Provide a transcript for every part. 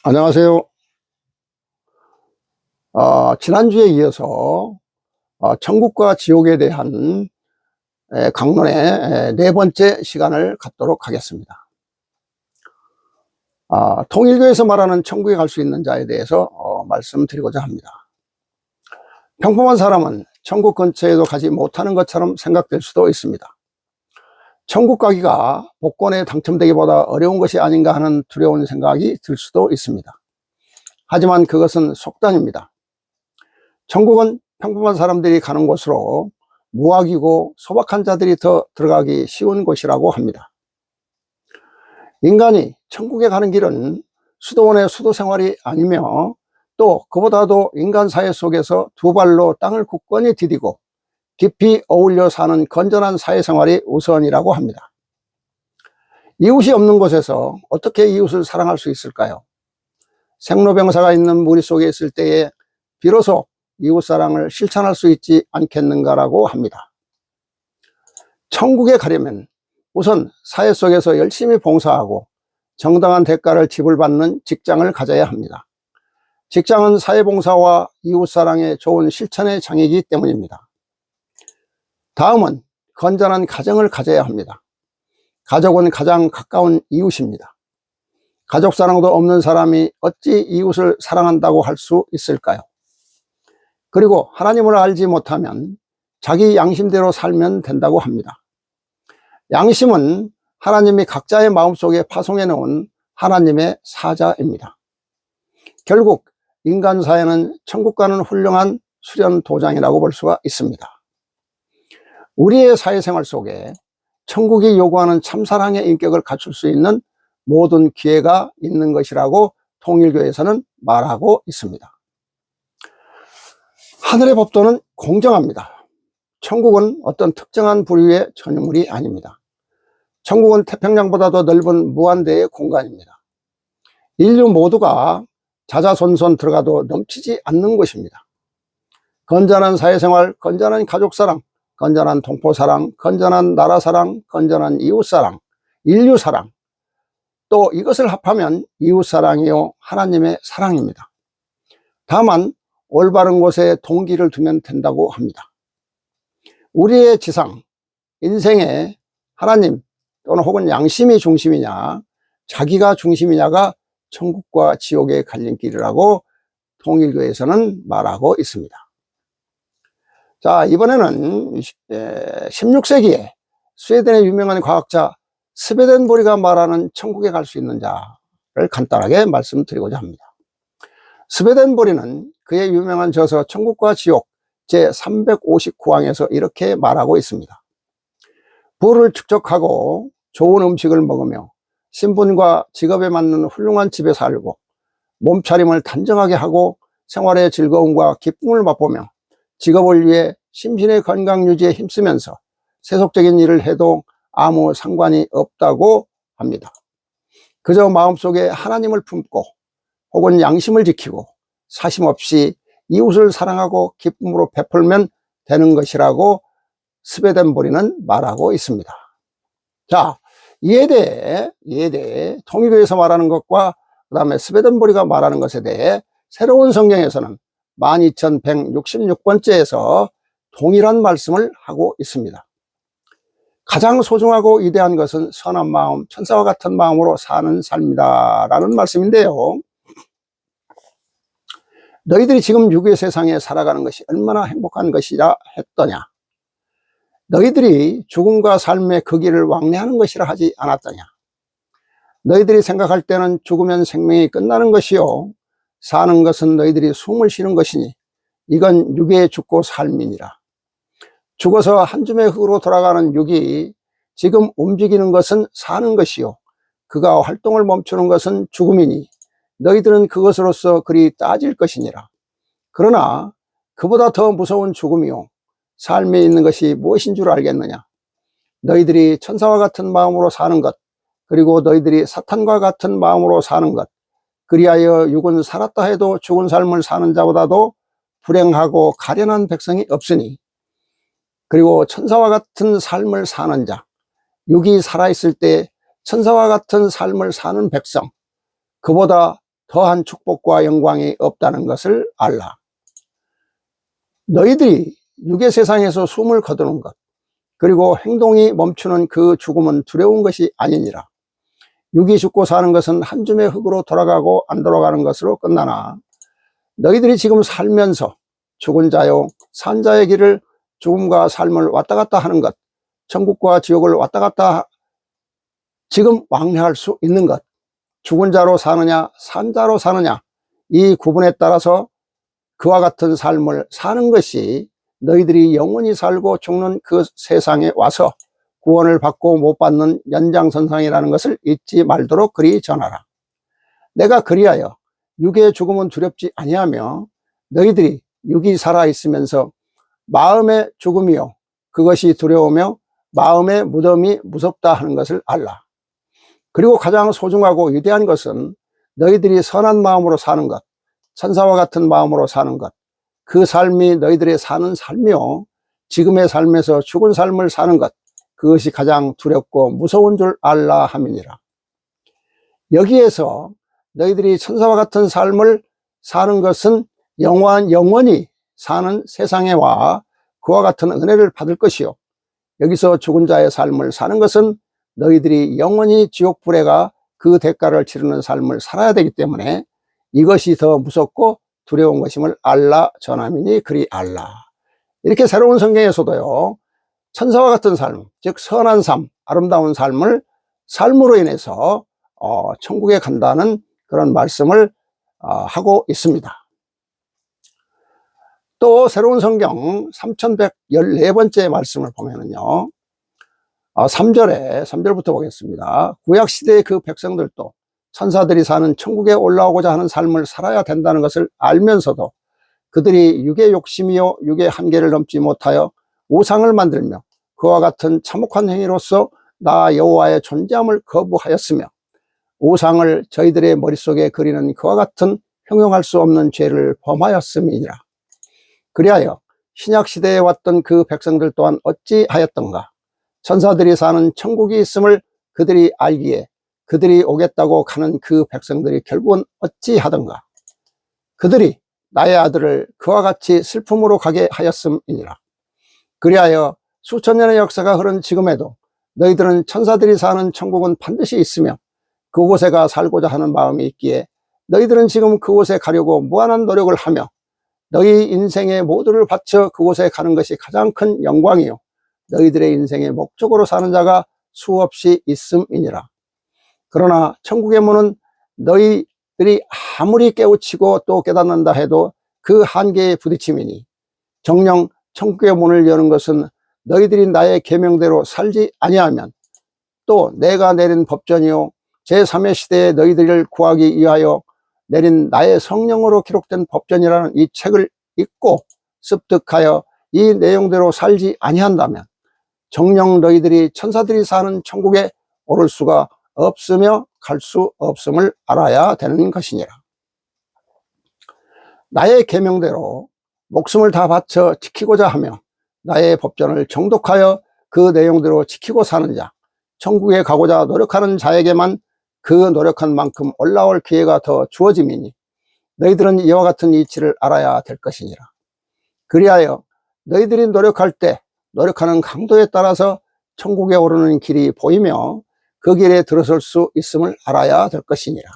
안녕하세요. 지난주에 이어서 천국과 지옥에 대한 강론의 네 번째 시간을 갖도록 하겠습니다. 통일교에서 말하는 천국에 갈 수 있는 자에 대해서 말씀드리고자 합니다. 평범한 사람은 천국 근처에도 가지 못하는 것처럼 생각될 수도 있습니다. 천국 가기가 복권에 당첨되기보다 어려운 것이 아닌가 하는 두려운 생각이 들 수도 있습니다. 하지만 그것은 속단입니다. 천국은 평범한 사람들이 가는 곳으로 무학이고 소박한 자들이 더 들어가기 쉬운 곳이라고 합니다. 인간이 천국에 가는 길은 수도원의 수도 생활이 아니며 또 그보다도 인간 사회 속에서 두 발로 땅을 굳건히 디디고 깊이 어울려 사는 건전한 사회생활이 우선이라고 합니다. 이웃이 없는 곳에서 어떻게 이웃을 사랑할 수 있을까요? 생로병사가 있는 무리 속에 있을 때에 비로소 이웃사랑을 실천할 수 있지 않겠는가라고 합니다. 천국에 가려면 우선 사회 속에서 열심히 봉사하고 정당한 대가를 지불받는 직장을 가져야 합니다. 직장은 사회봉사와 이웃사랑의 좋은 실천의 장이기 때문입니다. 다음은 건전한 가정을 가져야 합니다. 가족은 가장 가까운 이웃입니다. 가족사랑도 없는 사람이 어찌 이웃을 사랑한다고 할 수 있을까요? 그리고 하나님을 알지 못하면 자기 양심대로 살면 된다고 합니다. 양심은 하나님이 각자의 마음속에 파송해 놓은 하나님의 사자입니다. 결국 인간 사회는 천국 가는 훌륭한 수련 도장이라고 볼 수가 있습니다. 우리의 사회생활 속에 천국이 요구하는 참사랑의 인격을 갖출 수 있는 모든 기회가 있는 것이라고 통일교에서는 말하고 있습니다. 하늘의 법도는 공정합니다. 천국은 어떤 특정한 부류의 전유물이 아닙니다. 천국은 태평양보다도 넓은 무한대의 공간입니다. 인류 모두가 자자손손 들어가도 넘치지 않는 곳입니다. 건전한 사회생활, 건전한 가족사랑, 건전한 동포사랑, 건전한 나라사랑, 건전한 이웃사랑, 인류사랑, 또 이것을 합하면 이웃사랑이요 하나님의 사랑입니다. 다만 올바른 곳에 동기를 두면 된다고 합니다. 우리의 지상, 인생에 하나님 또는 혹은 양심이 중심이냐 자기가 중심이냐가 천국과 지옥의 갈림길이라고 통일교에서는 말하고 있습니다. 자, 이번에는 16세기에 스웨덴의 유명한 과학자 스베덴보리가 말하는 천국에 갈 수 있는 자를 간단하게 말씀드리고자 합니다. 스베덴보리는 그의 유명한 저서 천국과 지옥 제359항에서 이렇게 말하고 있습니다. 부를 축적하고 좋은 음식을 먹으며 신분과 직업에 맞는 훌륭한 집에 살고 몸차림을 단정하게 하고 생활의 즐거움과 기쁨을 맛보며 직업을 위해 심신의 건강 유지에 힘쓰면서 세속적인 일을 해도 아무 상관이 없다고 합니다. 그저 마음속에 하나님을 품고 혹은 양심을 지키고 사심없이 이웃을 사랑하고 기쁨으로 베풀면 되는 것이라고 스베덴보리는 말하고 있습니다. 자, 이에 대해 통일교에서 말하는 것과 그 다음에 스베덴보리가 말하는 것에 대해 새로운 성경에서는 12166번째에서 동일한 말씀을 하고 있습니다. 가장 소중하고 위대한 것은 선한 마음, 천사와 같은 마음으로 사는 삶이다 라는 말씀인데요, 너희들이 지금 육의 세상에 살아가는 것이 얼마나 행복한 것이라 했더냐, 너희들이 죽음과 삶의 그 길을 왕래하는 것이라 하지 않았더냐, 너희들이 생각할 때는 죽으면 생명이 끝나는 것이요 사는 것은 너희들이 숨을 쉬는 것이니 이건 육의 죽고 삶이니라. 죽어서 한 줌의 흙으로 돌아가는 육이 지금 움직이는 것은 사는 것이요 그가 활동을 멈추는 것은 죽음이니 너희들은 그것으로서 그리 따질 것이니라. 그러나 그보다 더 무서운 죽음이요 삶에 있는 것이 무엇인 줄 알겠느냐. 너희들이 천사와 같은 마음으로 사는 것, 그리고 너희들이 사탄과 같은 마음으로 사는 것, 그리하여 육은 살았다 해도 죽은 삶을 사는 자보다도 불행하고 가련한 백성이 없으니, 그리고 천사와 같은 삶을 사는 자, 육이 살아있을 때 천사와 같은 삶을 사는 백성, 그보다 더한 축복과 영광이 없다는 것을 알라. 너희들이 육의 세상에서 숨을 거두는 것, 그리고 행동이 멈추는 그 죽음은 두려운 것이 아니니라. 육이 죽고 사는 것은 한 줌의 흙으로 돌아가고 안 돌아가는 것으로 끝나나, 너희들이 지금 살면서 죽은 자요 산 자의 길을, 죽음과 삶을 왔다 갔다 하는 것, 천국과 지옥을 왔다 갔다 지금 왕래할 수 있는 것, 죽은 자로 사느냐 산 자로 사느냐, 이 구분에 따라서 그와 같은 삶을 사는 것이 너희들이 영원히 살고 죽는 그 세상에 와서 구원을 받고 못 받는 연장선상이라는 것을 잊지 말도록 그리 전하라. 내가 그리하여 육의 죽음은 두렵지 아니하며, 너희들이 육이 살아있으면서 마음의 죽음이요 그것이 두려우며 마음의 무덤이 무섭다 하는 것을 알라. 그리고 가장 소중하고 위대한 것은 너희들이 선한 마음으로 사는 것, 천사와 같은 마음으로 사는 것, 그 삶이 너희들의 사는 삶이요 지금의 삶에서 죽은 삶을 사는 것, 그것이 가장 두렵고 무서운 줄 알라 함이니라. 여기에서 너희들이 천사와 같은 삶을 사는 것은 영원히 사는 세상에 와 그와 같은 은혜를 받을 것이요, 여기서 죽은 자의 삶을 사는 것은 너희들이 영원히 지옥불에 가 그 대가를 치르는 삶을 살아야 되기 때문에 이것이 더 무섭고 두려운 것임을 알라 전함이니 그리 알라. 이렇게 새로운 성경에서도요, 천사와 같은 삶, 즉 선한 삶, 아름다운 삶을 삶으로 인해서 천국에 간다는 그런 말씀을 하고 있습니다. 또 새로운 성경 3114번째 말씀을 보면은요, 3절부터 보겠습니다. 구약시대의 그 백성들도 천사들이 사는 천국에 올라오고자 하는 삶을 살아야 된다는 것을 알면서도 그들이 육의 욕심이요 육의 한계를 넘지 못하여 우상을 만들며 그와 같은 참혹한 행위로서 나 여호와의 존재함을 거부하였으며, 우상을 저희들의 머릿속에 그리는 그와 같은 형용할 수 없는 죄를 범하였음이니라. 그리하여 신약시대에 왔던 그 백성들 또한 어찌하였던가. 천사들이 사는 천국이 있음을 그들이 알기에 그들이 오겠다고 가는 그 백성들이 결국은 어찌하던가. 그들이 나의 아들을 그와 같이 슬픔으로 가게 하였음이니라. 그리하여 수천 년의 역사가 흐른 지금에도 너희들은 천사들이 사는 천국은 반드시 있으며 그곳에 가 살고자 하는 마음이 있기에 너희들은 지금 그곳에 가려고 무한한 노력을 하며 너희 인생의 모두를 바쳐 그곳에 가는 것이 가장 큰 영광이요 너희들의 인생의 목적으로 사는 자가 수없이 있음이니라. 그러나 천국의 문은 너희들이 아무리 깨우치고 또 깨닫는다 해도 그 한계에 부딪힘이니, 정녕 천국의 문을 여는 것은 너희들이 나의 계명대로 살지 아니하면, 또 내가 내린 법전이요 제3의 시대에 너희들을 구하기 위하여 내린 나의 성령으로 기록된 법전이라는 이 책을 읽고 습득하여 이 내용대로 살지 아니한다면 정녕 너희들이 천사들이 사는 천국에 오를 수가 없으며 갈 수 없음을 알아야 되는 것이니라. 나의 계명대로 목숨을 다 바쳐 지키고자 하며 나의 법전을 정독하여 그 내용대로 지키고 사는 자, 천국에 가고자 노력하는 자에게만 그 노력한 만큼 올라올 기회가 더 주어짐이니 너희들은 이와 같은 이치를 알아야 될 것이니라. 그리하여 너희들이 노력할 때 노력하는 강도에 따라서 천국에 오르는 길이 보이며 그 길에 들어설 수 있음을 알아야 될 것이니라.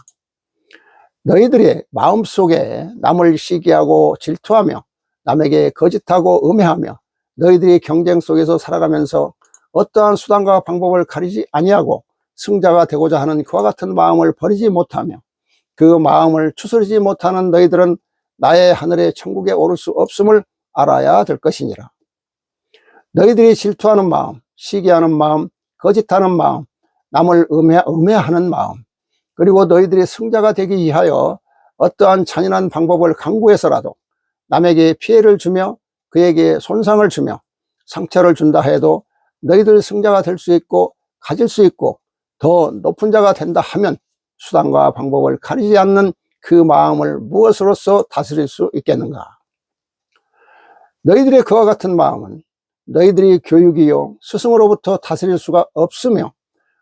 너희들의 마음속에 남을 시기하고 질투하며 남에게 거짓하고 음해하며 너희들이 경쟁 속에서 살아가면서 어떠한 수단과 방법을 가리지 아니하고 승자가 되고자 하는 그와 같은 마음을 버리지 못하며 그 마음을 추스르지 못하는 너희들은 나의 하늘의 천국에 오를 수 없음을 알아야 될 것이니라. 너희들이 질투하는 마음, 시기하는 마음, 거짓하는 마음, 남을 음해하는 마음, 그리고 너희들이 승자가 되기 위하여 어떠한 잔인한 방법을 강구해서라도 남에게 피해를 주며 그에게 손상을 주며 상처를 준다 해도 너희들 승자가 될 수 있고 가질 수 있고 더 높은 자가 된다 하면 수단과 방법을 가리지 않는 그 마음을 무엇으로서 다스릴 수 있겠는가? 너희들의 그와 같은 마음은 너희들이 교육이요 스승으로부터 다스릴 수가 없으며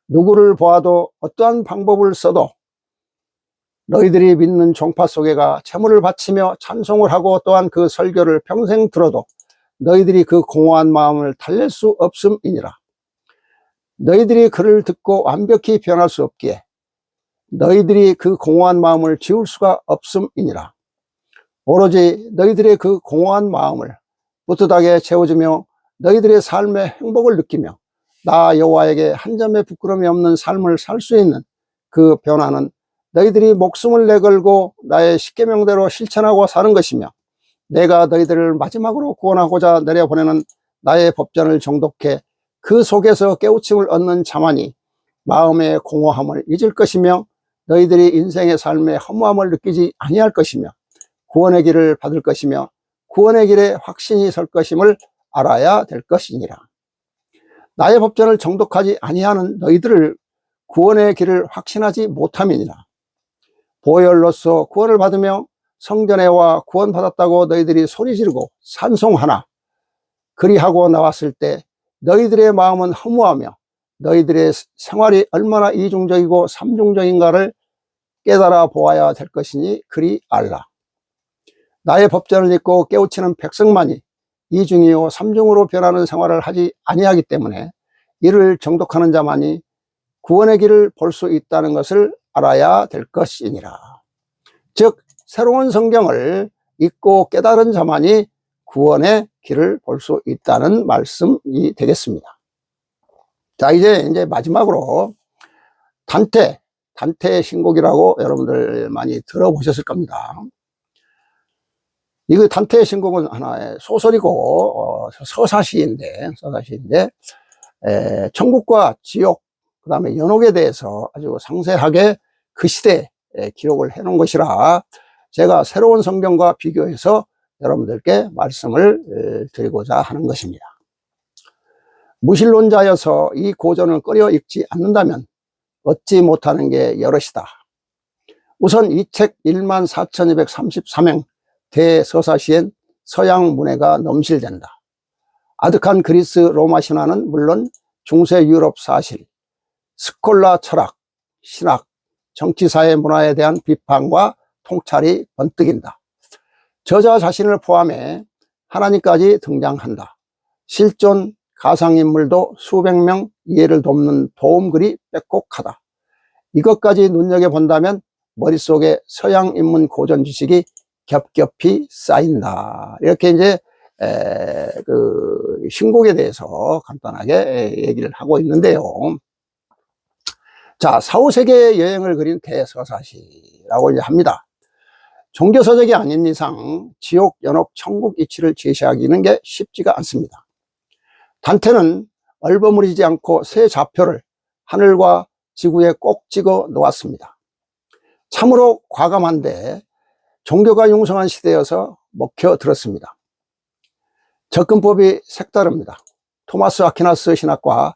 누구를 보아도 어떠한 방법을 써도 너희들이 믿는 종파 속에가 제물을 바치며 찬송을 하고 또한 그 설교를 평생 들어도 너희들이 그 공허한 마음을 달랠 수 없음이니라. 너희들이 그를 듣고 완벽히 변할 수 없기에 너희들이 그 공허한 마음을 지울 수가 없음이니라. 오로지 너희들의 그 공허한 마음을 뿌듯하게 채워주며 너희들의 삶의 행복을 느끼며 나 여호와에게 한 점의 부끄러움이 없는 삶을 살 수 있는 그 변화는 너희들이 목숨을 내걸고 나의 십계명대로 실천하고 사는 것이며 내가 너희들을 마지막으로 구원하고자 내려보내는 나의 법전을 정독해 그 속에서 깨우침을 얻는 자만이 마음의 공허함을 잊을 것이며 너희들이 인생의 삶의 허무함을 느끼지 아니할 것이며 구원의 길을 받을 것이며 구원의 길에 확신이 설 것임을 알아야 될 것이니라. 나의 법전을 정독하지 아니하는 너희들을 구원의 길을 확신하지 못함이니라. 보혈로서 구원을 받으며 성전에 와 구원받았다고 너희들이 소리 지르고 찬송하나 그리하고 나왔을 때 너희들의 마음은 허무하며 너희들의 생활이 얼마나 이중적이고 삼중적인가를 깨달아 보아야 될 것이니 그리 알라. 나의 법전을 읽고 깨우치는 백성만이 이중이요 삼중으로 변하는 생활을 하지 아니하기 때문에 이를 정독하는 자만이 구원의 길을 볼 수 있다는 것을 알아야 될 것이니라. 즉 새로운 성경을 읽고 깨달은 자만이 구원의 길을 볼 수 있다는 말씀이 되겠습니다. 자, 이제 마지막으로 단테의 신곡이라고 여러분들 많이 들어보셨을 겁니다. 이거 단테의 신곡은 하나의 소설이고 서사시인데 천국과 지옥 그 다음에 연옥에 대해서 아주 상세하게 그 시대에 기록을 해놓은 것이라 제가 새로운 성경과 비교해서 여러분들께 말씀을 드리고자 하는 것입니다. 무신론자여서 이 고전을 꺼려 읽지 않는다면 얻지 못하는 게 여럿이다. 우선 이 책 14,233행 대서사시엔 서양 문해가 넘실된다. 아득한 그리스 로마 신화는 물론 중세 유럽 사실, 스콜라 철학, 신학, 정치사회 문화에 대한 비판과 통찰이 번뜩인다. 저자 자신을 포함해 하나님까지 등장한다. 실존 가상인물도 수백 명 이해를 돕는 도움글이 빼곡하다. 이것까지 눈여겨본다면 머릿속에 서양 인문 고전 지식이 겹겹이 쌓인다. 이렇게 이제 그 신곡에 대해서 간단하게 얘기를 하고 있는데요. 자, 4, 5세기의 여행을 그린 대서사시라고 이제 합니다. 종교서적이 아닌 이상 지옥, 연옥, 천국 이치를 제시하기는 게 쉽지가 않습니다. 단테는 얼버무리지 않고 새 좌표를 하늘과 지구에 꼭 찍어 놓았습니다. 참으로 과감한데 종교가 융성한 시대여서 먹혀들었습니다. 접근법이 색다릅니다. 토마스 아퀴나스 신학과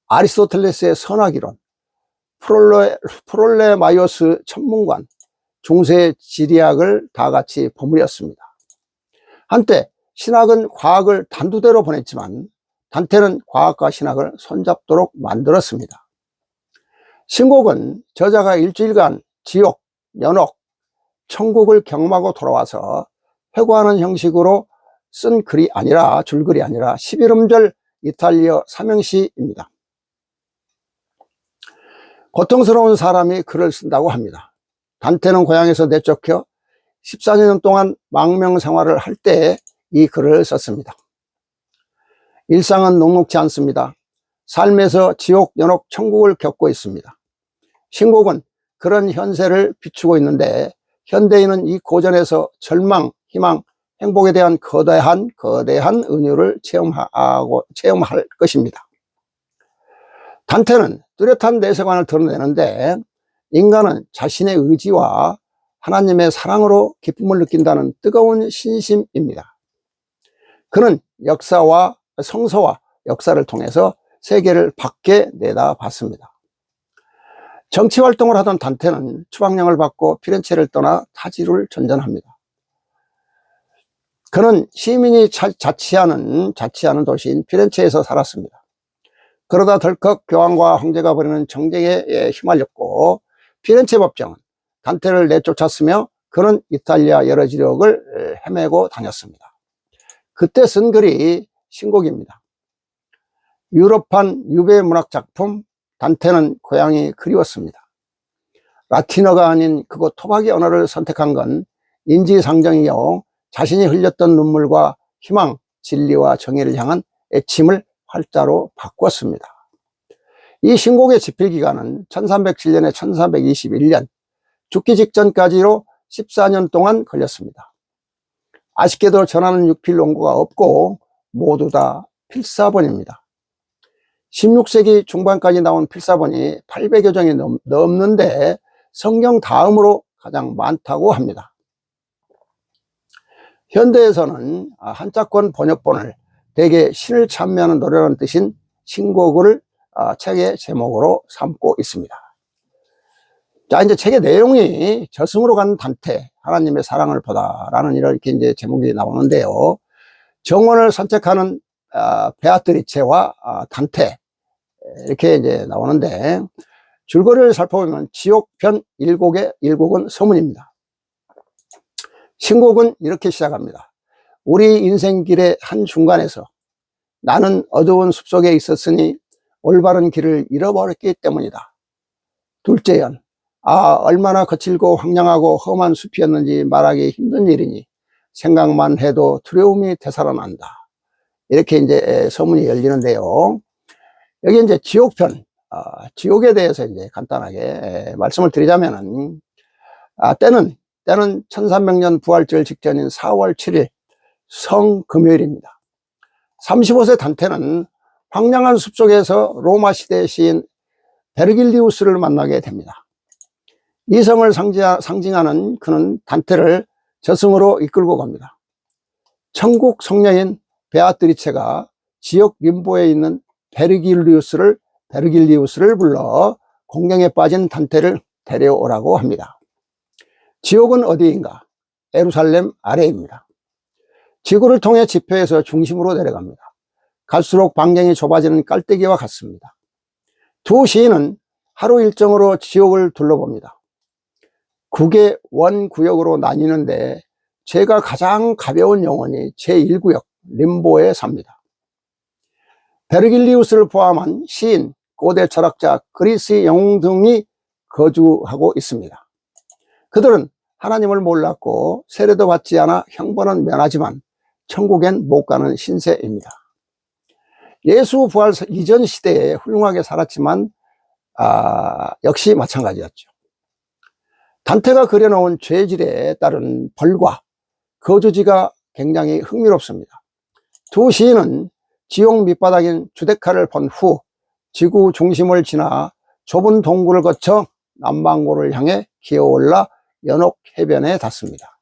아리스토텔레스의 선악이론, 프롤레마이오스 천문관, 중세 지리학을 다 같이 버무렸습니다. 한때 신학은 과학을 단두대로 보냈지만 단테는 과학과 신학을 손잡도록 만들었습니다. 신곡은 저자가 일주일간 지옥, 연옥, 천국을 경험하고 돌아와서 회고하는 형식으로 쓴 글이 아니라 줄글이 아니라 11음절 이탈리아 삼행시입니다. 고통스러운 사람이 글을 쓴다고 합니다. 단테는 고향에서 내쫓겨 14년 동안 망명 생활을 할 때 이 글을 썼습니다. 일상은 녹록지 않습니다. 삶에서 지옥, 연옥, 천국을 겪고 있습니다. 신곡은 그런 현세를 비추고 있는데 현대인은 이 고전에서 절망, 희망, 행복에 대한 거대한 은유를 체험할 것입니다. 단테는 뚜렷한 내세관을 드러내는데 인간은 자신의 의지와 하나님의 사랑으로 기쁨을 느낀다는 뜨거운 신심입니다. 그는 역사와 성서와 역사를 통해서 세계를 밖에 내다봤습니다. 정치활동을 하던 단테는 추방령을 받고 피렌체를 떠나 타지를 전전합니다. 그는 시민이 자치하는 도시인 피렌체에서 살았습니다. 그러다 덜컥 교황과 황제가 벌이는 정쟁에 휘말렸고 피렌체 법정은 단테를 내쫓았으며 그는 이탈리아 여러 지역을 헤매고 다녔습니다. 그때 쓴 글이 신곡입니다. 유럽판 유배 문학 작품 단테는 고향이 그리웠습니다. 라틴어가 아닌 그곳 토박이 언어를 선택한 건 인지상정이요, 자신이 흘렸던 눈물과 희망, 진리와 정의를 향한 애침을 활자로 바꿨습니다. 이 신곡의 집필기간은 1307년에 1321년, 죽기 직전까지로 14년 동안 걸렸습니다. 아쉽게도 전하는 육필 원고가 없고 모두 다 필사본입니다. 16세기 중반까지 나온 필사본이 800여 종이 넘는데 성경 다음으로 가장 많다고 합니다. 현대에서는 한자권 번역본을 대개 신을 찬미하는 노래라는 뜻인 신곡을 책의 제목으로 삼고 있습니다. 자, 이제 책의 내용이 저승으로 간 단테, 하나님의 사랑을 보다라는 이렇게 이제 제목이 나오는데요. 정원을 산책하는 베아트리체와 단테, 이렇게 이제 나오는데, 줄거리를 살펴보면 지옥편 일곡은 서문입니다. 신곡은 이렇게 시작합니다. 우리 인생길의 한 중간에서 나는 어두운 숲속에 있었으니 올바른 길을 잃어버렸기 때문이다. 둘째 연, 얼마나 거칠고 황량하고 험한 숲이었는지 말하기 힘든 일이니 생각만 해도 두려움이 되살아난다. 이렇게 이제 서문이 열리는데요. 여기 이제 지옥편, 지옥에 대해서 이제 간단하게 말씀을 드리자면은, 때는 1300년 부활절 직전인 4월 7일 성금요일입니다. 35세 단테는 황량한 숲속에서 로마 시대의 시인 베르길리우스를 만나게 됩니다. 이 성을 상징하는 그는 단테를 저승으로 이끌고 갑니다. 천국 성녀인 베아트리체가 지옥 림보에 있는 베르길리우스를 불러 공경에 빠진 단테를 데려오라고 합니다. 지옥은 어디인가? 예루살렘 아래입니다. 지구를 통해 지표에서 중심으로 내려갑니다. 갈수록 반경이 좁아지는 깔때기와 같습니다. 두 시인은 하루 일정으로 지옥을 둘러봅니다. 9개 원구역으로 나뉘는데 죄가 가장 가벼운 영혼이 제1구역 림보에 삽니다. 베르길리우스를 포함한 시인, 고대 철학자, 그리스 영웅 등이 거주하고 있습니다. 그들은 하나님을 몰랐고 세례도 받지 않아 형벌은 면하지만 천국엔 못 가는 신세입니다. 예수 부활 이전 시대에 훌륭하게 살았지만 역시 마찬가지였죠. 단테가 그려놓은 죄질에 따른 벌과 거주지가 굉장히 흥미롭습니다. 두 시인은 지옥 밑바닥인 주데카를 본 후 지구 중심을 지나 좁은 동굴을 거쳐 남반구를 향해 기어올라 연옥 해변에 닿습니다.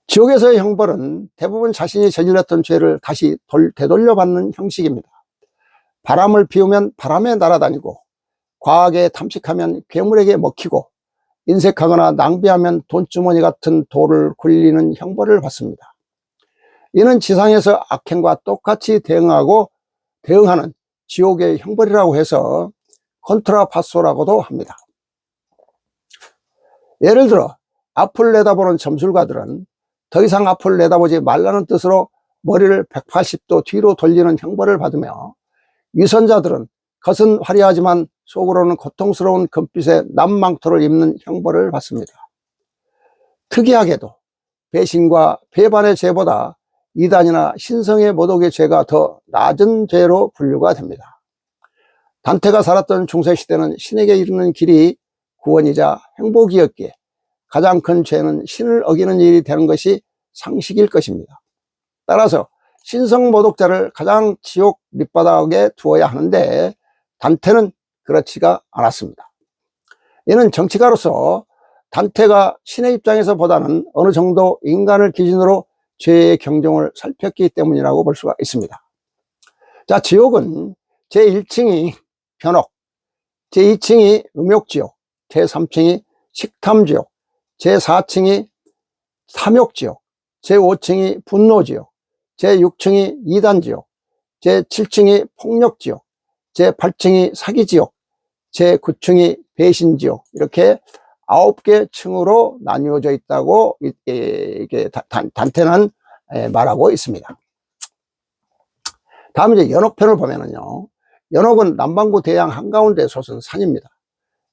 지옥에서의 형벌은 대부분 자신이 저질렀던 죄를 다시 되돌려받는 형식입니다. 바람을 피우면 바람에 날아다니고, 과하게 탐식하면 괴물에게 먹히고, 인색하거나 낭비하면 돈주머니 같은 돌을 굴리는 형벌을 받습니다. 이는 지상에서 악행과 똑같이 대응하는 지옥의 형벌이라고 해서 컨트라파소라고도 합니다. 예를 들어 앞을 내다보는 점술가들은 더 이상 앞을 내다보지 말라는 뜻으로 머리를 180도 뒤로 돌리는 형벌을 받으며, 위선자들은 겉은 화려하지만 속으로는 고통스러운 금빛의 남망토를 입는 형벌을 받습니다. 특이하게도 배신과 배반의 죄보다 이단이나 신성의 모독의 죄가 더 낮은 죄로 분류가 됩니다. 단테가 살았던 중세시대는 신에게 이르는 길이 구원이자 행복이었기에 가장 큰 죄는 신을 어기는 일이 되는 것이 상식일 것입니다. 따라서 신성 모독자를 가장 지옥 밑바닥에 두어야 하는데 단테는 그렇지가 않았습니다. 이는 정치가로서 단테가 신의 입장에서 보다는 어느 정도 인간을 기준으로 죄의 경종을 살폈기 때문이라고 볼 수가 있습니다. 자, 지옥은 제1층이 변옥, 제2층이 음욕지옥, 제3층이 식탐지옥, 제4층이 탐욕지옥, 제5층이 분노지옥, 제6층이 이단지옥, 제7층이 폭력지옥, 제8층이 사기지옥, 제9층이 배신지옥, 이렇게 9개 층으로 나뉘어져 있다고 이게 단테는 말하고 있습니다. 다음 이제 연옥편을 보면은요, 연옥은 남반구 대양 한가운데 솟은 산입니다.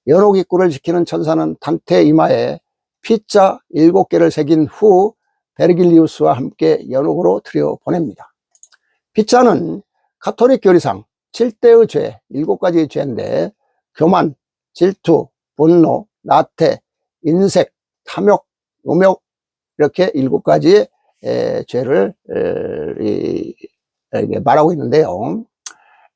연옥 입구를 지키는 천사는 단테 이마에 피자 7개를 새긴 후 베르길리우스와 함께 연옥으로 들여보냅니다. 피자는 가톨릭 교리상 7대의 죄, 7가지의 죄인데, 교만, 질투, 분노, 나태, 인색, 탐욕, 음욕, 이렇게 7가지의 죄를 말하고 있는데요.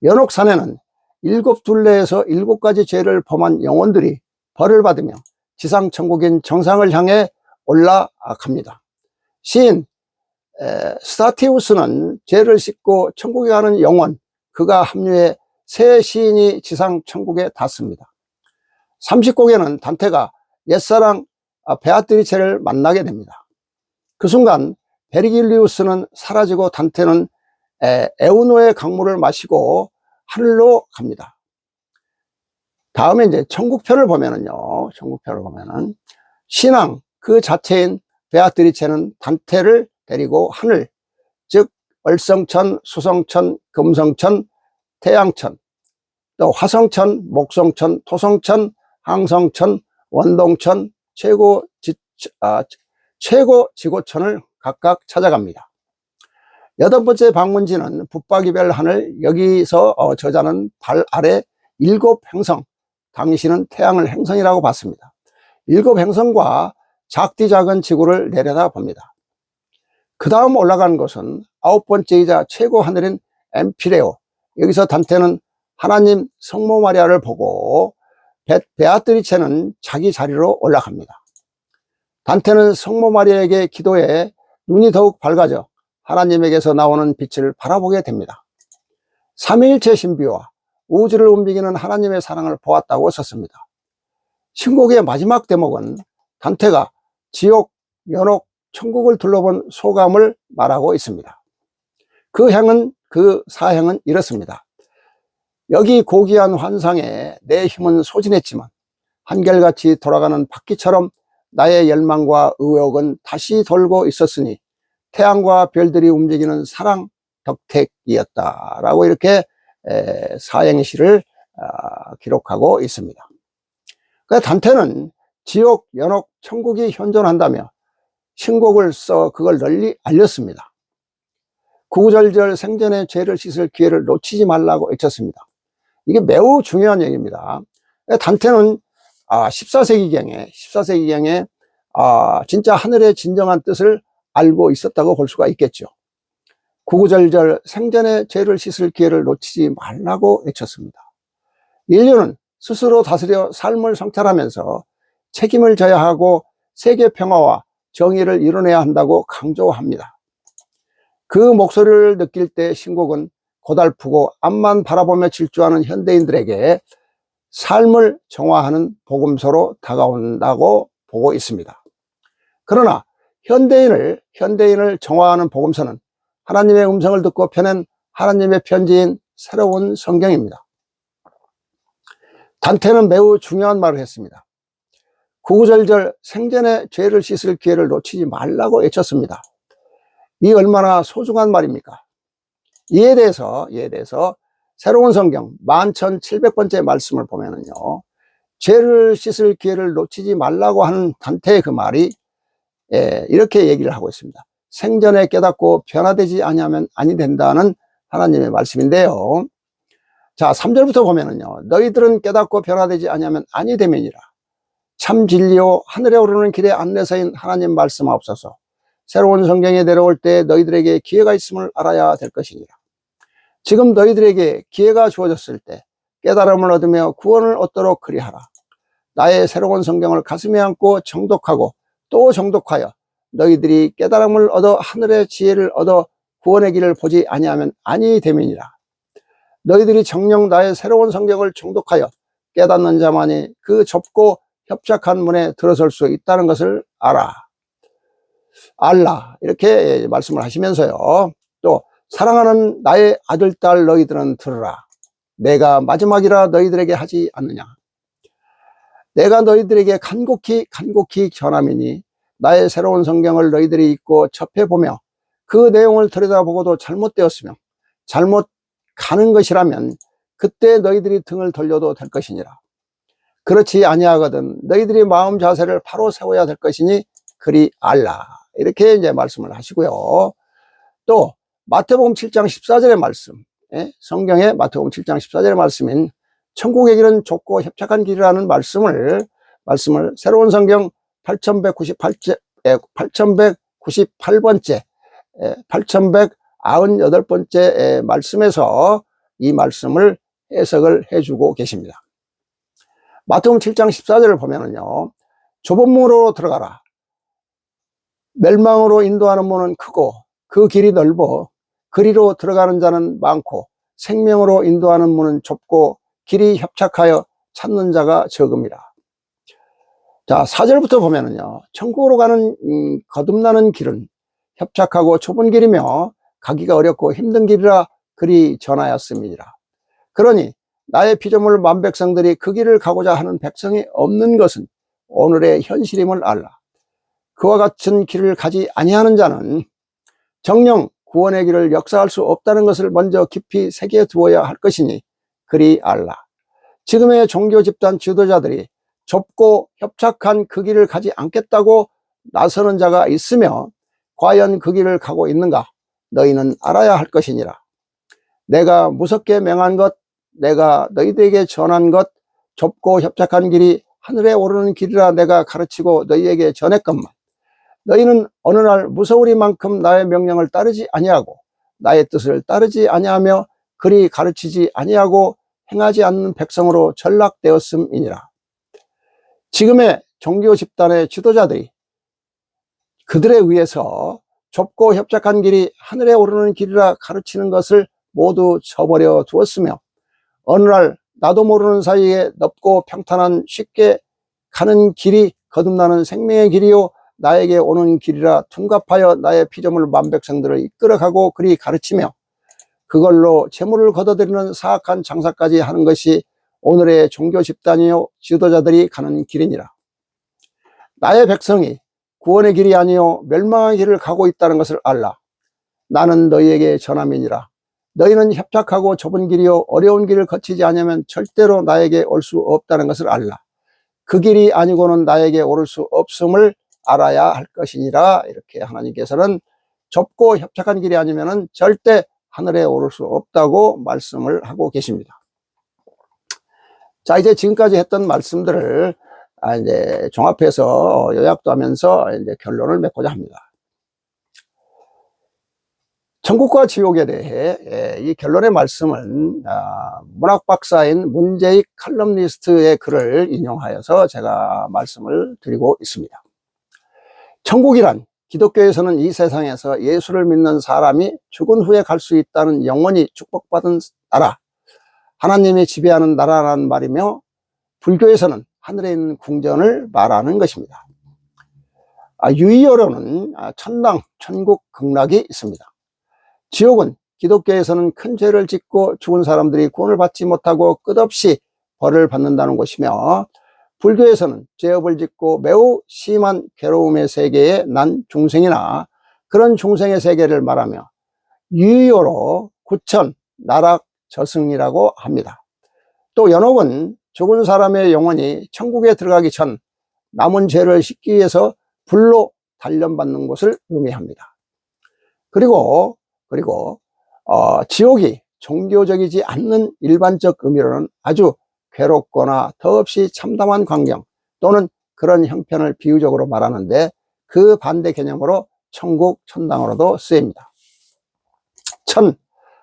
연옥산에는 7둘레에서 7가지 죄를 범한 영혼들이 벌을 받으며 지상천국인 정상을 향해 올라갑니다. 시인 스타티우스는 죄를 씻고 천국에 가는 영혼, 그가 합류해 새 시인이 지상천국에 닿습니다. 30곡에는 단테가 옛사랑 베아트리체를 만나게 됩니다. 그 순간 베르길리우스는 사라지고 단테는 에우노의 강물을 마시고 하늘로 갑니다. 다음에 이제 천국편을 보면은요, 천국편을 보면은 신앙 그 자체인 베아트리체는 단테를 데리고 하늘, 즉 월성천, 수성천, 금성천, 태양천, 또 화성천, 목성천, 토성천, 항성천, 원동천, 최고 지고천을 각각 찾아갑니다. 8번째 방문지는 붙박이별 하늘, 여기서 저자는 발 아래 7행성, 당신은 태양을 행성이라고 봤습니다. 7행성과 작디 작은 지구를 내려다 봅니다. 그 다음 올라간 곳은 9번째이자 최고 하늘인 엠피레오, 여기서 단테는 하나님 성모 마리아를 보고 베아트리체는 자기 자리로 올라갑니다. 단테는 성모 마리아에게 기도해 눈이 더욱 밝아져 하나님에게서 나오는 빛을 바라보게 됩니다. 삼위일체 신비와 우주를 움직이는 하나님의 사랑을 보았다고 썼습니다. 신곡의 마지막 대목은 단테가 지옥, 연옥, 천국을 둘러본 소감을 말하고 있습니다. 그 사행은 이렇습니다. 여기 고귀한 환상에 내 힘은 소진했지만 한결같이 돌아가는 바퀴처럼 나의 열망과 의욕은 다시 돌고 있었으니 태양과 별들이 움직이는 사랑 덕택이었다라고 이렇게 사행시를 기록하고 있습니다. 그러니까 단테는 지옥, 연옥, 천국이 현존한다며 신곡을 써 그걸 널리 알렸습니다. 구구절절 생전에 죄를 씻을 기회를 놓치지 말라고 외쳤습니다. 이게 매우 중요한 얘기입니다. 단테는 14세기경에 진짜 하늘의 진정한 뜻을 알고 있었다고 볼 수가 있겠죠. 구구절절 생전에 죄를 씻을 기회를 놓치지 말라고 외쳤습니다. 인류는 스스로 다스려 삶을 성찰하면서 책임을 져야 하고 세계 평화와 정의를 이뤄내야 한다고 강조합니다. 그 목소리를 느낄 때 신곡은 고달프고 앞만 바라보며 질주하는 현대인들에게 삶을 정화하는 복음서로 다가온다고 보고 있습니다. 그러나 현대인을 정화하는 복음서는 하나님의 음성을 듣고 펴낸 하나님의 편지인 새로운 성경입니다. 단테는 매우 중요한 말을 했습니다. 구구절절 생전에 죄를 씻을 기회를 놓치지 말라고 외쳤습니다. 이 얼마나 소중한 말입니까? 이에 대해서 새로운 성경 11,700번째 말씀을 보면은요, 죄를 씻을 기회를 놓치지 말라고 하는 단테의 그 말이 이렇게 얘기를 하고 있습니다. 생전에 깨닫고 변화되지 아니하면 아니 된다는 하나님의 말씀인데요. 자, 3절부터 보면은요, 너희들은 깨닫고 변화되지 아니하면 아니 되면이라. 참 진리요 하늘에 오르는 길의 안내서인 하나님 말씀하옵소서. 새로운 성경에 내려올 때 너희들에게 기회가 있음을 알아야 될 것이니라. 지금 너희들에게 기회가 주어졌을 때 깨달음을 얻으며 구원을 얻도록 그리하라. 나의 새로운 성경을 가슴에 안고 정독하고 또 정독하여 너희들이 깨달음을 얻어 하늘의 지혜를 얻어 구원의 길을 보지 아니하면 아니 되면이라. 너희들이 정녕 나의 새로운 성경을 정독하여 깨닫는 자만이 그 좁고 협착한 문에 들어설 수 있다는 것을 알라. 이렇게 말씀을 하시면서요, 또 사랑하는 나의 아들, 딸 너희들은 들으라. 내가 마지막이라 너희들에게 하지 않느냐. 내가 너희들에게 간곡히 전함이니 나의 새로운 성경을 너희들이 읽고 접해보며 그 내용을 들여다보고도 잘못되었으며 잘못 가는 것이라면 그때 너희들이 등을 돌려도 될 것이니라. 그렇지 아니하거든 너희들이 마음 자세를 바로 세워야 될 것이니 그리 알라. 이렇게 이제 말씀을 하시고요. 또 마태복음 7장 14절의 말씀, 성경의 마태복음 7장 14절의 말씀인 천국의 길은 좁고 협착한 길이라는 말씀을 새로운 성경 8198번째 말씀에서 이 말씀을 해석을 해주고 계십니다. 마태복음 7장 14절을 보면은요, 좁은 문으로 들어가라. 멸망으로 인도하는 문은 크고 그 길이 넓어 그리로 들어가는 자는 많고 생명으로 인도하는 문은 좁고 길이 협착하여 찾는 자가 적음이라. 자, 4절부터 보면은요, 천국으로 가는 거듭나는 길은 협착하고 좁은 길이며 가기가 어렵고 힘든 길이라 그리 전하였음이니라. 그러니 나의 피조물 만백성들이 그 길을 가고자 하는 백성이 없는 것은 오늘의 현실임을 알라. 그와 같은 길을 가지 아니하는 자는 정녕 구원의 길을 역사할 수 없다는 것을 먼저 깊이 새겨 두어야 할 것이니 그리 알라. 지금의 종교 집단 지도자들이 좁고 협착한 그 길을 가지 않겠다고 나서는 자가 있으며 과연 그 길을 가고 있는가 너희는 알아야 할 것이니라. 내가 무섭게 명한 것, 내가 너희들에게 전한 것, 좁고 협착한 길이 하늘에 오르는 길이라 내가 가르치고 너희에게 전했건만 너희는 어느 날 무서우리만큼 나의 명령을 따르지 아니하고 나의 뜻을 따르지 아니하며 그리 가르치지 아니하고 행하지 않는 백성으로 전락되었음이니라. 지금의 종교 집단의 지도자들이 그들에 의해서 좁고 협착한 길이 하늘에 오르는 길이라 가르치는 것을 모두 저버려 두었으며 어느 날 나도 모르는 사이에 넓고 평탄한 쉽게 가는 길이 거듭나는 생명의 길이요 나에게 오는 길이라 둔갑하여 나의 피조물 만백성들을 이끌어가고 그리 가르치며 그걸로 재물을 거둬들이는 사악한 장사까지 하는 것이 오늘의 종교 집단이요 지도자들이 가는 길이니라. 나의 백성이 구원의 길이 아니요 멸망의 길을 가고 있다는 것을 알라. 나는 너희에게 전함이니라. 너희는 협착하고 좁은 길이요 어려운 길을 거치지 않으면 절대로 나에게 올 수 없다는 것을 알라. 그 길이 아니고는 나에게 오를 수 없음을 알아야 할 것이니라. 이렇게 하나님께서는 좁고 협착한 길이 아니면은 절대 하늘에 오를 수 없다고 말씀을 하고 계십니다. 자, 이제 지금까지 했던 말씀들을 이제 종합해서 요약도 하면서 이제 결론을 맺고자 합니다. 천국과 지옥에 대해 이 결론의 말씀은 문학 박사인 문재익 칼럼니스트의 글을 인용하여서 제가 말씀을 드리고 있습니다. 천국이란 기독교에서는 이 세상에서 예수를 믿는 사람이 죽은 후에 갈 수 있다는 영원히 축복받은 나라, 하나님이 지배하는 나라라는 말이며 불교에서는 하늘에 있는 궁전을 말하는 것입니다. 유의어로는 천당, 천국, 극락이 있습니다. 지옥은 기독교에서는 큰 죄를 짓고 죽은 사람들이 구원을 받지 못하고 끝없이 벌을 받는다는 곳이며 불교에서는 죄업을 짓고 매우 심한 괴로움의 세계에 난 중생이나 그런 중생의 세계를 말하며 유의어로 구천, 나락, 저승이라고 합니다. 또 연옥은 죽은 사람의 영혼이 천국에 들어가기 전 남은 죄를 씻기 위해서 불로 단련받는 것을 의미합니다. 그리고 지옥이 종교적이지 않는 일반적 의미로는 아주 괴롭거나 더없이 참담한 광경 또는 그런 형편을 비유적으로 말하는데 그 반대 개념으로 천국, 천당으로도 쓰입니다.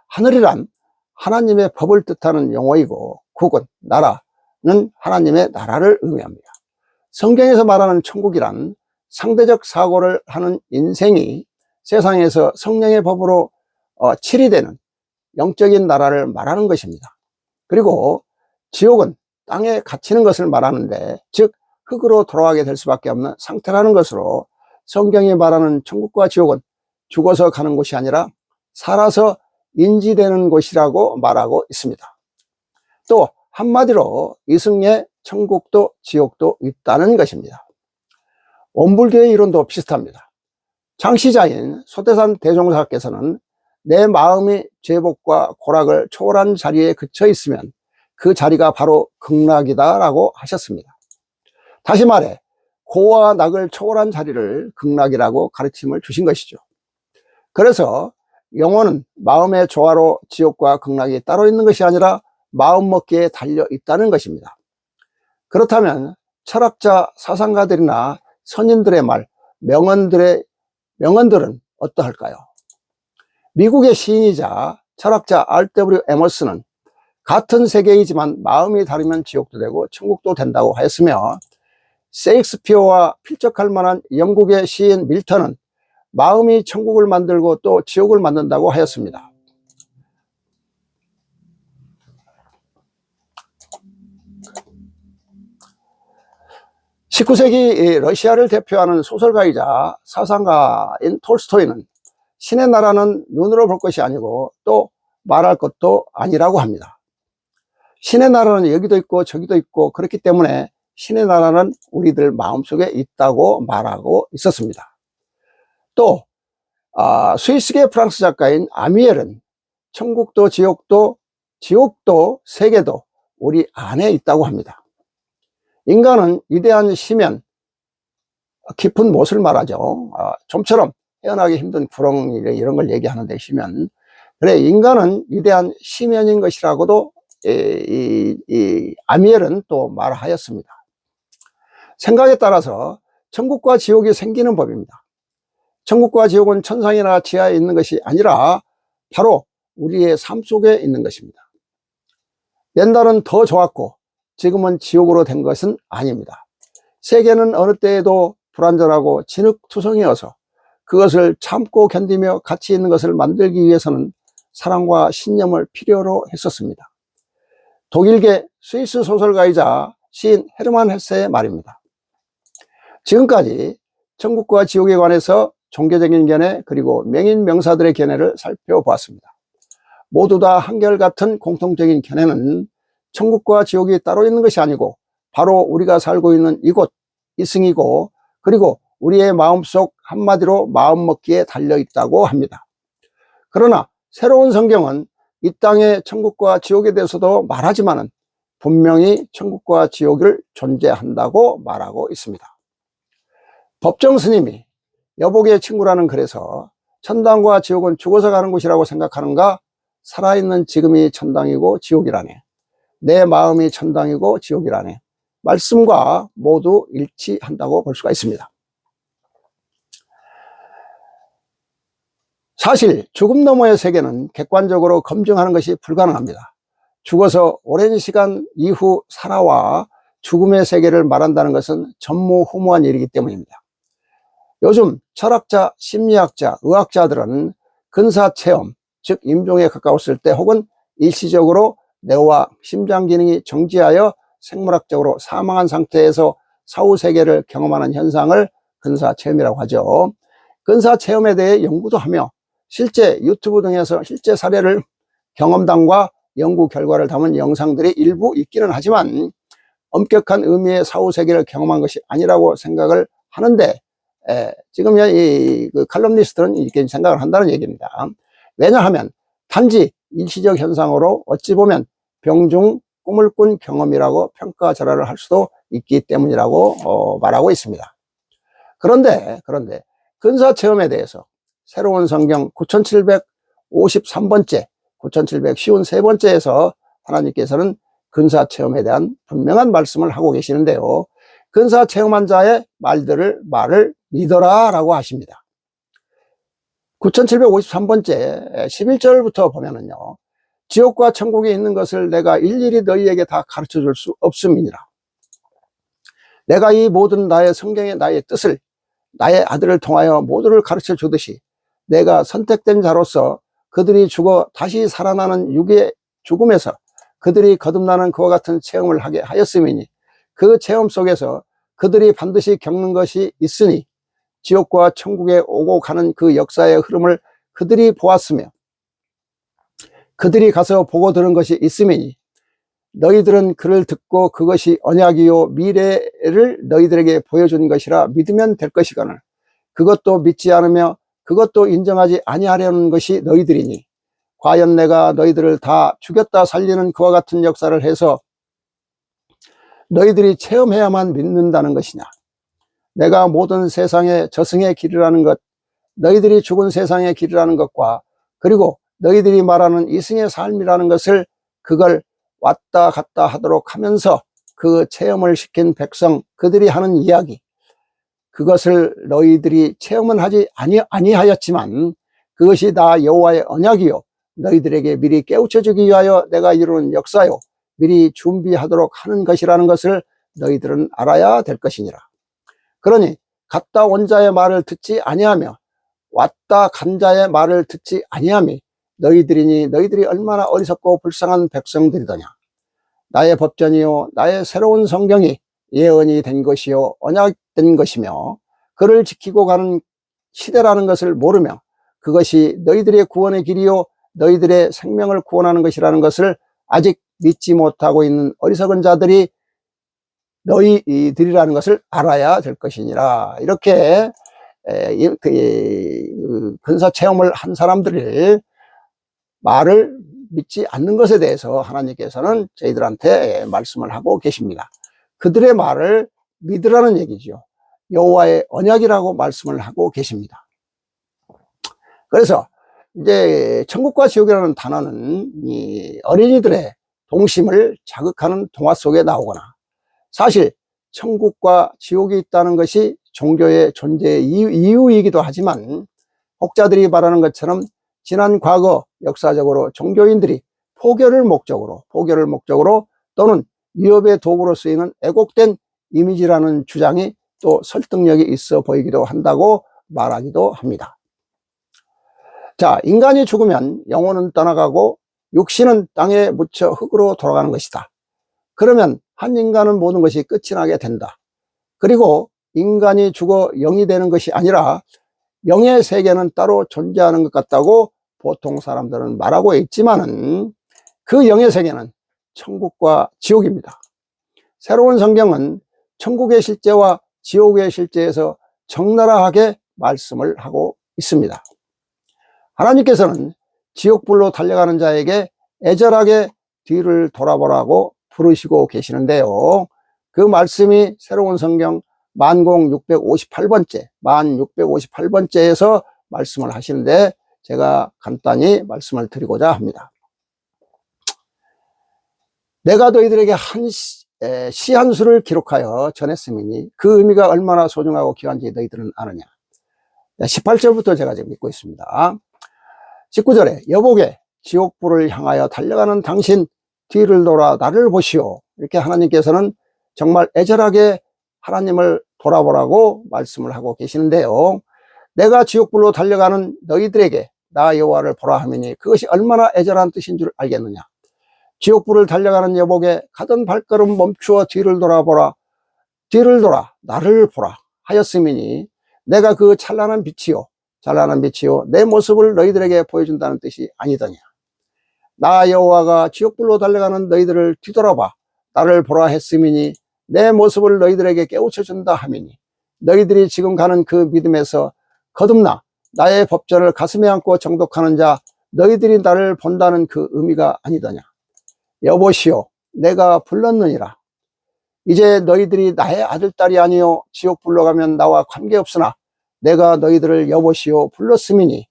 하늘이란 하나님의 법을 뜻하는 용어이고 국은, 나라는 하나님의 나라를 의미합니다. 성경에서 말하는 천국이란 상대적 사고를 하는 인생이 세상에서 성령의 법으로 치리되는 영적인 나라를 말하는 것입니다. 그리고 지옥은 땅에 갇히는 것을 말하는데 즉 흙으로 돌아가게 될 수밖에 없는 상태라는 것으로 성경이 말하는 천국과 지옥은 죽어서 가는 곳이 아니라 살아서 인지되는 곳이라고 말하고 있습니다. 또 한마디로 이승에 천국도 지옥도 있다는 것입니다. 원불교의 이론도 비슷합니다. 창시자인 소태산 대종사께서는 내 마음이 죄복과 고락을 초월한 자리에 그쳐 있으면 그 자리가 바로 극락이다 라고 하셨습니다. 다시 말해 고와 낙을 초월한 자리를 극락이라고 가르침을 주신 것이죠. 그래서 영혼은 마음의 조화로 지옥과 극락이 따로 있는 것이 아니라 마음먹기에 달려 있다는 것입니다. 그렇다면 철학자, 사상가들이나 선인들의 말, 명언들은 어떠할까요? 미국의 시인이자 철학자 R.W. 에머슨은 같은 세계이지만 마음이 다르면 지옥도 되고 천국도 된다고 하였으며, 셰익스피어와 필적할 만한 영국의 시인 밀턴은 마음이 천국을 만들고 또 지옥을 만든다고 하였습니다. (19세기) 러시아를 대표하는 소설가이자 사상가인 톨스토이는 신의 나라는 눈으로 볼 것이 아니고 또 말할 것도 아니라고 합니다. 신의 나라는 여기도 있고 저기도 있고 그렇기 때문에 신의 나라는 우리들 마음속에 있다고 말하고 있었습니다. 또 스위스계 프랑스 작가인 아미엘은 천국도 지옥도 세계도 우리 안에 있다고 합니다. 인간은 위대한 심연, 깊은 못을 말하죠. 좀처럼 헤어나기 힘든 구렁 이런 걸 얘기하는데 심연. 그래, 인간은 위대한 심연인 것이라고도 이 아미엘은 또 말하였습니다. 생각에 따라서 천국과 지옥이 생기는 법입니다. 천국과 지옥은 천상이나 지하에 있는 것이 아니라 바로 우리의 삶 속에 있는 것입니다. 옛날은 더 좋았고 지금은 지옥으로 된 것은 아닙니다. 세계는 어느 때에도 불완전하고 진흙투성이어서 그것을 참고 견디며 가치 있는 것을 만들기 위해서는 사랑과 신념을 필요로 했었습니다. 독일계 스위스 소설가이자 시인 헤르만 헤세의 말입니다. 지금까지 천국과 지옥에 관해서 종교적인 견해 그리고 명인 명사들의 견해를 살펴보았습니다. 모두 다 한결같은 공통적인 견해는 천국과 지옥이 따로 있는 것이 아니고 바로 우리가 살고 있는 이곳 이승이고, 그리고 우리의 마음속 한마디로 마음먹기에 달려있다고 합니다. 그러나 새로운 성경은 이 땅의 천국과 지옥에 대해서도 말하지만은 분명히 천국과 지옥을 존재한다고 말하고 있습니다. 법정 스님이 여복의 친구라는 글에서 천당과 지옥은 죽어서 가는 곳이라고 생각하는가? 살아있는 지금이 천당이고 지옥이라네. 내 마음이 천당이고 지옥이라네. 말씀과 모두 일치한다고 볼 수가 있습니다. 사실 죽음 너머의 세계는 객관적으로 검증하는 것이 불가능합니다. 죽어서 오랜 시간 이후 살아와 죽음의 세계를 말한다는 것은 전무후무한 일이기 때문입니다. 요즘 철학자, 심리학자, 의학자들은 근사체험, 즉 임종에 가까웠을 때 혹은 일시적으로 뇌와 심장 기능이 정지하여 생물학적으로 사망한 상태에서 사후세계를 경험하는 현상을 근사체험이라고 하죠. 근사체험에 대해 연구도 하며 실제 유튜브 등에서 실제 사례를 경험담과 연구 결과를 담은 영상들이 일부 있기는 하지만 엄격한 의미의 사후세계를 경험한 것이 아니라고 생각을 하는데, 지금 그 칼럼니스트는 이렇게 생각을 한다는 얘기입니다. 왜냐하면 단지 일시적 현상으로 어찌 보면 병중 꿈을 꾼 경험이라고 평가절하를 할 수도 있기 때문이라고 말하고 있습니다. 그런데 근사체험에 대해서 새로운 성경 9753번째, 9753번째에서 하나님께서는 근사체험에 대한 분명한 말씀을 하고 계시는데요. 근사체험한 자의 말을 믿어라 라고 하십니다. 9753번째 11절부터 보면은요, 지옥과 천국에 있는 것을 내가 일일이 너희에게 다 가르쳐 줄 수 없음이니라. 내가 이 모든 나의 성경의 나의 뜻을 나의 아들을 통하여 모두를 가르쳐 주듯이 내가 선택된 자로서 그들이 죽어 다시 살아나는 육의 죽음에서 그들이 거듭나는 그와 같은 체험을 하게 하였음이니, 그 체험 속에서 그들이 반드시 겪는 것이 있으니 지옥과 천국에 오고 가는 그 역사의 흐름을 그들이 보았으며 그들이 가서 보고 들은 것이 있음이니 너희들은 그를 듣고 그것이 언약이요 미래를 너희들에게 보여준 것이라 믿으면 될 것이거늘 그것도 믿지 않으며 그것도 인정하지 아니하려는 것이 너희들이니 과연 내가 너희들을 다 죽였다 살리는 그와 같은 역사를 해서 너희들이 체험해야만 믿는다는 것이냐. 내가 모든 세상의 저승의 길이라는 것, 너희들이 죽은 세상의 길이라는 것과 그리고 너희들이 말하는 이승의 삶이라는 것을 그걸 왔다 갔다 하도록 하면서 그 체험을 시킨 백성, 그들이 하는 이야기, 그것을 너희들이 체험은 하지 아니하였지만 그것이 다 여호와의 언약이요 너희들에게 미리 깨우쳐 주기 위하여 내가 이루는 역사요 미리 준비하도록 하는 것이라는 것을 너희들은 알아야 될 것이니라. 그러니 갔다 온 자의 말을 듣지 아니하며 왔다 간 자의 말을 듣지 아니하며 너희들이니 너희들이 얼마나 어리석고 불쌍한 백성들이더냐. 나의 법전이요 나의 새로운 성경이 예언이 된 것이요 언약된 것이며 그를 지키고 가는 시대라는 것을 모르며 그것이 너희들의 구원의 길이요 너희들의 생명을 구원하는 것이라는 것을 아직 믿지 못하고 있는 어리석은 자들이 너희들이라는 것을 알아야 될 것이니라. 이렇게 근사 체험을 한 사람들을 말을 믿지 않는 것에 대해서 하나님께서는 저희들한테 말씀을 하고 계십니다. 그들의 말을 믿으라는 얘기죠. 여호와의 언약이라고 말씀을 하고 계십니다. 그래서 이제 천국과 지옥이라는 단어는 이 어린이들의 동심을 자극하는 동화 속에 나오거나 사실 천국과 지옥이 있다는 것이 종교의 존재의 이유이기도 하지만 혹자들이 말하는 것처럼 지난 과거 역사적으로 종교인들이 포교를 목적으로 또는 위협의 도구로 쓰이는 왜곡된 이미지라는 주장이 또 설득력이 있어 보이기도 한다고 말하기도 합니다. 자, 인간이 죽으면 영혼은 떠나가고 육신은 땅에 묻혀 흙으로 돌아가는 것이다. 그러면 한 인간은 모든 것이 끝이 나게 된다. 그리고 인간이 죽어 영이 되는 것이 아니라 영의 세계는 따로 존재하는 것 같다고 보통 사람들은 말하고 있지만은 그 영의 세계는 천국과 지옥입니다. 새로운 성경은 천국의 실제와 지옥의 실제에서 적나라하게 말씀을 하고 있습니다. 하나님께서는 지옥불로 달려가는 자에게 애절하게 뒤를 돌아보라고 부르시고 계시는데요. 그 말씀이 새로운 성경 만공 658번째에서 말씀을 하시는데 제가 간단히 말씀을 드리고자 합니다. 내가 너희들에게 시 한 수를 기록하여 전했음이니 그 의미가 얼마나 소중하고 귀한지 너희들은 아느냐. 18절부터 제가 지금 읽고 있습니다. 19절에 여보게 지옥불을 향하여 달려가는 당신 뒤를 돌아 나를 보시오. 이렇게 하나님께서는 정말 애절하게 하나님을 돌아보라고 말씀을 하고 계시는데요. 내가 지옥불로 달려가는 너희들에게 나 여호와를 보라 하매니 그것이 얼마나 애절한 뜻인 줄 알겠느냐. 지옥불을 달려가는 여보게 가던 발걸음 멈추어 뒤를 돌아 나를 보라 하였음이니 내가 그 찬란한 빛이요 내 모습을 너희들에게 보여준다는 뜻이 아니더냐. 나 여호와가 지옥불로 달려가는 너희들을 뒤돌아봐 나를 보라 했음이니 내 모습을 너희들에게 깨우쳐 준다 하미니 너희들이 지금 가는 그 믿음에서 거듭나 나의 법전을 가슴에 안고 정독하는 자 너희들이 나를 본다는 그 의미가 아니더냐. 여보시오 내가 불렀느니라. 이제 너희들이 나의 아들딸이 아니요 지옥불로 가면 나와 관계없으나 내가 너희들을 여보시오 불렀음이니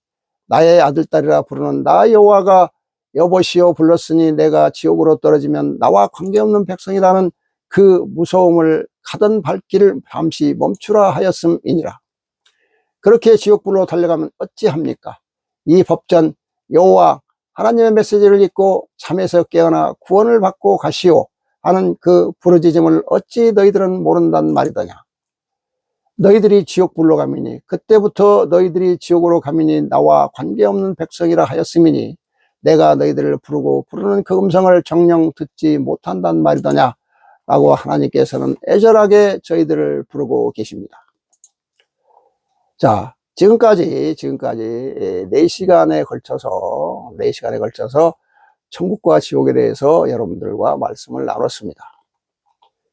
나의 아들딸이라 부르는 나 여호와가 여보시오 불렀으니 내가 지옥으로 떨어지면 나와 관계없는 백성이라는 그 무서움을 가던 발길을 잠시 멈추라 하였음이니라. 그렇게 지옥불로 달려가면 어찌합니까? 이 법전 여호와 하나님의 메시지를 읽고 잠에서 깨어나 구원을 받고 가시오 하는 그 부르짖음을 어찌 너희들은 모른단 말이더냐. 너희들이 지옥불로 가미니 그때부터 너희들이 지옥으로 가미니 나와 관계없는 백성이라 하였음이니 내가 너희들을 부르는 그 음성을 정녕 듣지 못한단 말이더냐 라고 하나님께서는 애절하게 저희들을 부르고 계십니다. 자, 지금까지 4시간에 걸쳐서 천국과 지옥에 대해서 여러분들과 말씀을 나눴습니다.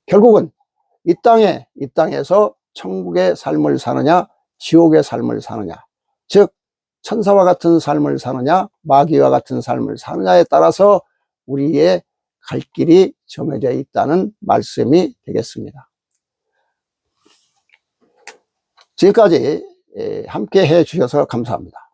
결국은 이 땅에서 천국의 삶을 사느냐, 지옥의 삶을 사느냐, 즉 천사와 같은 삶을 사느냐, 마귀와 같은 삶을 사느냐에 따라서 우리의 갈 길이 정해져 있다는 말씀이 되겠습니다. 지금까지 함께 해 주셔서 감사합니다.